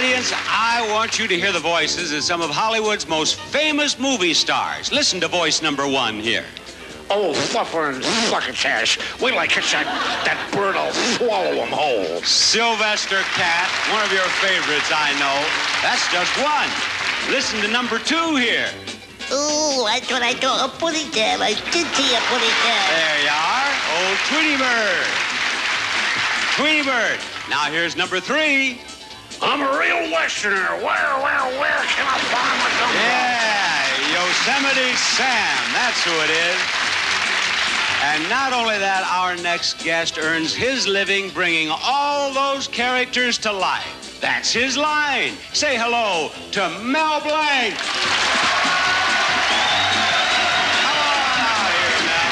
Audience, I want you to hear the voices of some of Hollywood's most famous movie stars. Listen to voice number 1 here. Oh, fluffer and succotash. Wait till I catch that bird, I'll swallow him whole. Sylvester Cat, one of your favorites, I know. That's just one. Listen to number 2 here. Oh, that's what I thought. A putty there. I did see a putty there. There you are. Old Tweety Bird. Tweety Bird. Now here's number 3. I'm a real Westerner. Where can I find my gumbo? Yeah, Yosemite Sam. That's who it is. And not only that, our next guest earns his living bringing all those characters to life. That's his line. Say hello to Mel Blanc. Come on out here, Mel.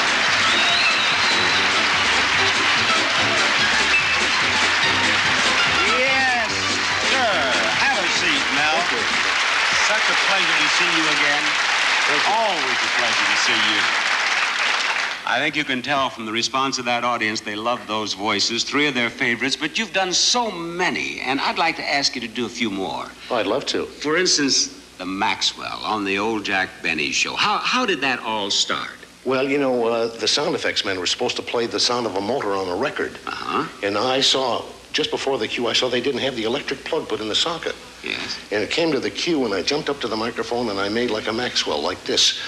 Yes, sir. Have a seat, Mel. Such a pleasure to see you again. Always a pleasure to see you. I think you can tell from the response of that audience they love those voices, 3 of their favorites, but you've done so many, and I'd like to ask you to do a few more. Oh, I'd love to. For instance, the Maxwell on the old Jack Benny show. How did that all start? Well, you know, the sound effects men were supposed to play the sound of a motor on a record. Uh-huh. And I saw, just before the cue, I saw they didn't have the electric plug put in the socket. Yes. And it came to the cue, and I jumped up to the microphone, and I made like a Maxwell, like this.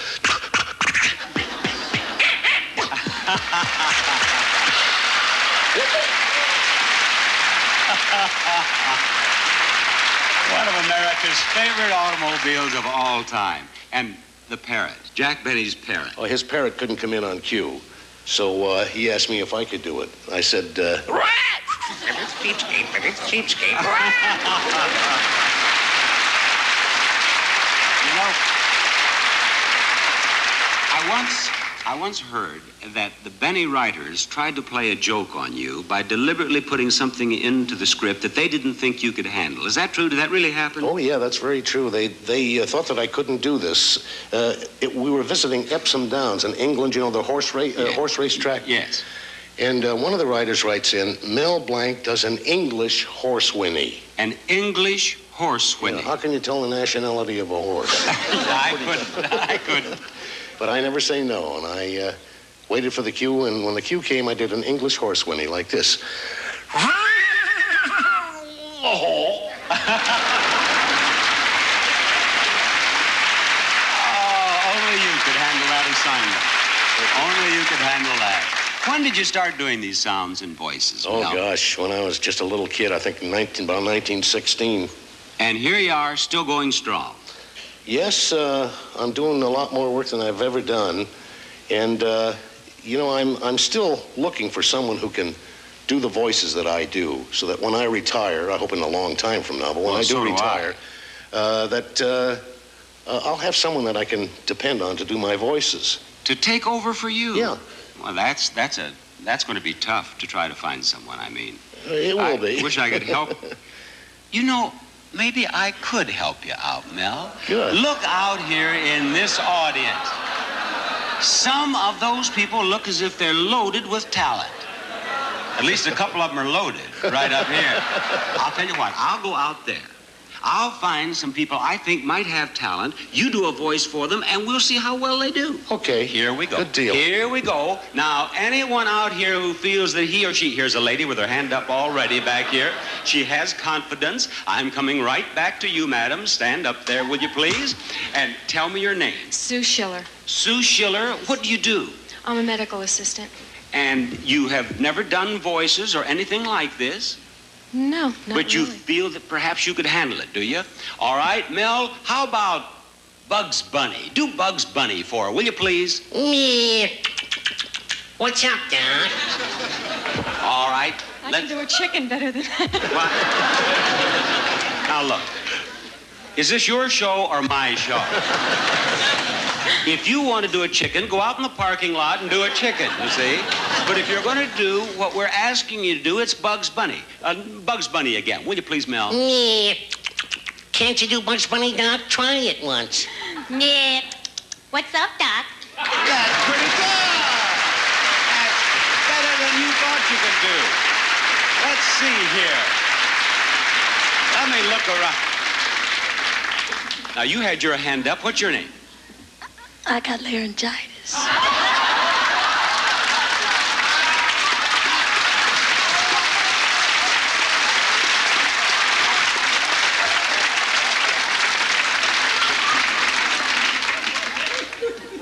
One of America's favorite automobiles of all time. And the parrot, Jack Benny's parrot. Oh, his parrot couldn't come in on cue. So he asked me if I could do it. I said, Rat! And it's cheapskate, and it's cheapskate. You know, I once heard that the Benny writers tried to play a joke on you by deliberately putting something into the script that they didn't think you could handle. Is that true? Did that really happen? Oh, yeah, that's very true. They thought that I couldn't do this. We were visiting Epsom Downs in England, you know, the horse race track. Yes. And one of the writers writes in, Mel Blanc does an English horse whinny. An English horse whinny. How can you tell the nationality of a horse? I couldn't. But I never say no, and I waited for the cue, and when the cue came, I did an English horse whinny like this. Oh, only you could handle that assignment. Only you could handle that. When did you start doing these sounds and voices? Oh, Mel? gosh, when I was just a little kid, I think about 1916. And here you are, still going strong. Yes, I'm doing a lot more work than I've ever done. And, you know, I'm still looking for someone who can do the voices that I do, so that when I retire, I hope in a long time from now, but when I do retire, I'll have someone that I can depend on to do my voices. To take over for you? Yeah. Well, that's going to be tough to try to find someone, I mean. It will be. I wish I could help. You know, maybe I could help you out, Mel. Good. Look out here in this audience. Some of those people look as if they're loaded with talent. At least a couple of them are loaded right up here. I'll tell you what, I'll go out there. I'll find some people I think might have talent. You do a voice for them, and we'll see how well they do. Okay. Here we go. Good deal. Here we go. Now, anyone out here who feels that he or she, here's a lady with her hand up already back here. She has confidence. I'm coming right back to you, madam. Stand up there, will you please? And tell me your name. Sue Schiller. Sue Schiller. What do you do? I'm a medical assistant. And you have never done voices or anything like this? No, not But you really. feel that perhaps you could handle it, do you? All right, Mel, how about Bugs Bunny? Do Bugs Bunny for her, will you please? Me. What's up, Doc? All right. I can do a chicken better than that. What? Now, look. Is this your show or my show? If you want to do a chicken, go out in the parking lot and do a chicken, you see? But if you're going to do what we're asking you to do, it's Bugs Bunny. Bugs Bunny again. Will you please, Mel? Me. Can't you do Bugs Bunny, Doc? Try it once. Yeah. What's up, Doc? That's pretty good. That's better than you thought you could do. Let's see here. Let me look around. Now, you had your hand up. What's your name? I got laryngitis.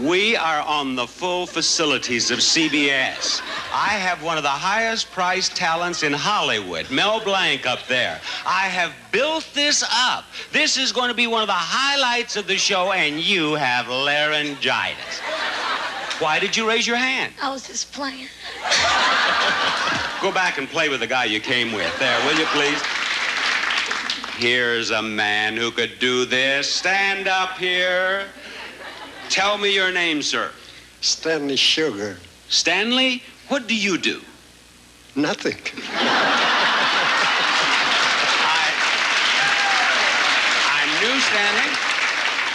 We are on the full facilities of CBS. I have one of the highest priced talents in Hollywood, Mel Blanc up there. I have built this up. This is going to be one of the highlights of the show, and you have laryngitis. Why did you raise your hand? I was just playing. Go back and play with the guy you came with. There, will you please? Here's a man who could do this. Stand up here. Tell me your name, sir. Stanley Sugar. Stanley, what do you do? Nothing. I knew, Stanley.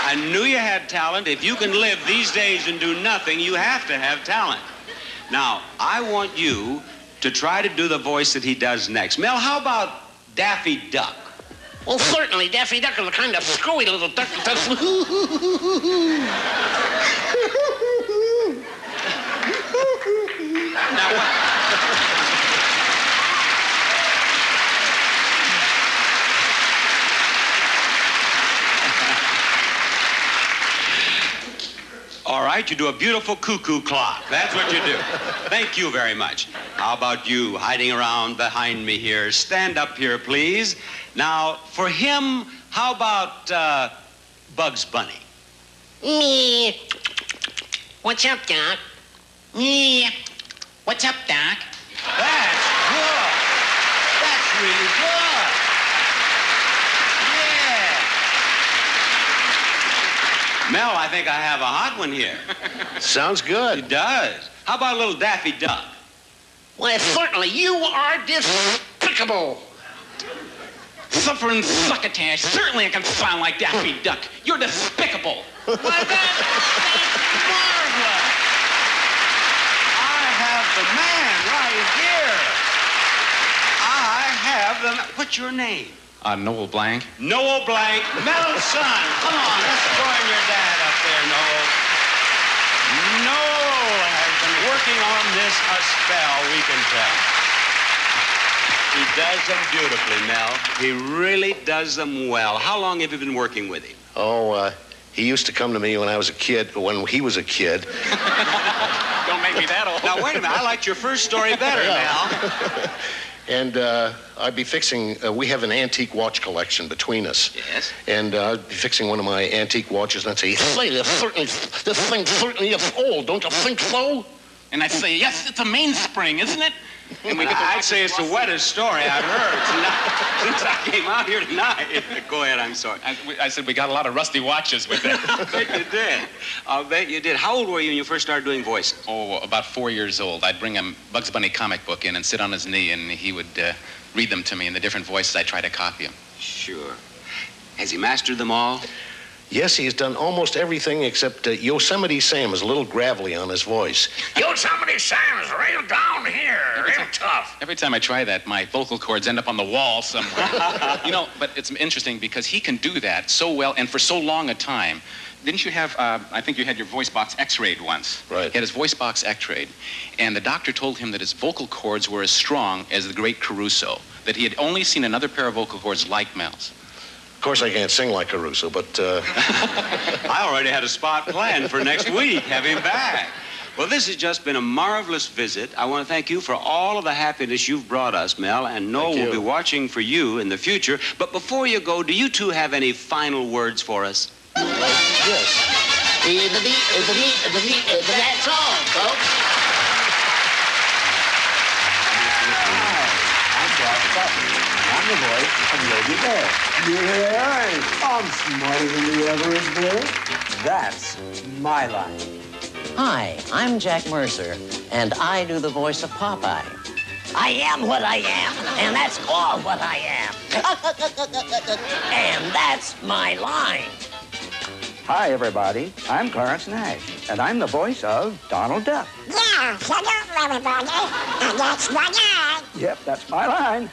I knew you had talent. If you can live these days and do nothing, you have to have talent. Now, I want you to try to do the voice that he does next. Mel, how about Daffy Duck? Well, certainly, Daffy Duck is a kind of screwy little duck that does... Now, what? All right, you do a beautiful cuckoo clock. That's what you do. Thank you very much. How about you hiding around behind me here? Stand up here, please. Now, for him, how about Bugs Bunny? Me. What's up, Doc? Me. What's up, Doc? That's good. That's really good. Yeah. Mel, I think I have a hot one here. Sounds good. It does. How about a little Daffy Duck? Why, certainly, you are despicable. Suffering succotash. Certainly I can sound like Daffy Duck. You're despicable. Why, that's marvelous. I have the man right here. I have the... What's your name? Noel Blanc. Noel Blanc, Mel's son. Come on, let's join your dad up there, Noel. Noel has been working on this a spell, we can tell. He does them beautifully, Mel. He really does them well. How long have you been working with him? Oh, he used to come to me when he was a kid. Don't make me that old. Now, wait a minute. I liked your first story better, Mel. And I'd be fixing, we have an antique watch collection between us. Yes. And I'd be fixing one of my antique watches, and I'd say, "Say, this thing certainly is old, don't you think so?" And I say, yes, it's a mainspring, isn't it? And I'd say it's the wettest story I've heard since I came out here tonight. Go ahead, I'm sorry. I said we got a lot of rusty watches with it. I'll bet you did. I'll bet you did. How old were you when you first started doing voices? Oh, about 4 years old. I'd bring a Bugs Bunny comic book in and sit on his knee, and he would read them to me in the different voices. I tried to copy him. Sure. Has he mastered them all? Yes, he has done almost everything except Yosemite Sam is a little gravelly on his voice. Yosemite Sam's real down here, real tough. Every time I try that, my vocal cords end up on the wall somewhere. You know, but it's interesting because he can do that so well and for so long a time. Didn't you have, I think you had your voice box x-rayed once. Right. He had his voice box x-rayed, and the doctor told him that his vocal cords were as strong as the great Caruso, that he had only seen another pair of vocal cords like Mel's. Of course, I can't sing like Caruso, but... I already had a spot planned for next week. Have him back. Well, this has just been a marvelous visit. I want to thank you for all of the happiness you've brought us, Mel, and Noel will be watching for you in the future. But before you go, do you two have any final words for us? Yes. That's all, folks. I'm the voice of Yogi Bear. Yeah, I'm smarter than you ever has been. That's my line. Hi, I'm Jack Mercer, and I do the voice of Popeye. I am what I am, and that's all what I am. And that's my line. Hi, everybody. I'm Clarence Nash, and I'm the voice of Donald Duck. Yeah, hello, everybody. And that's my line. Yep, that's my line.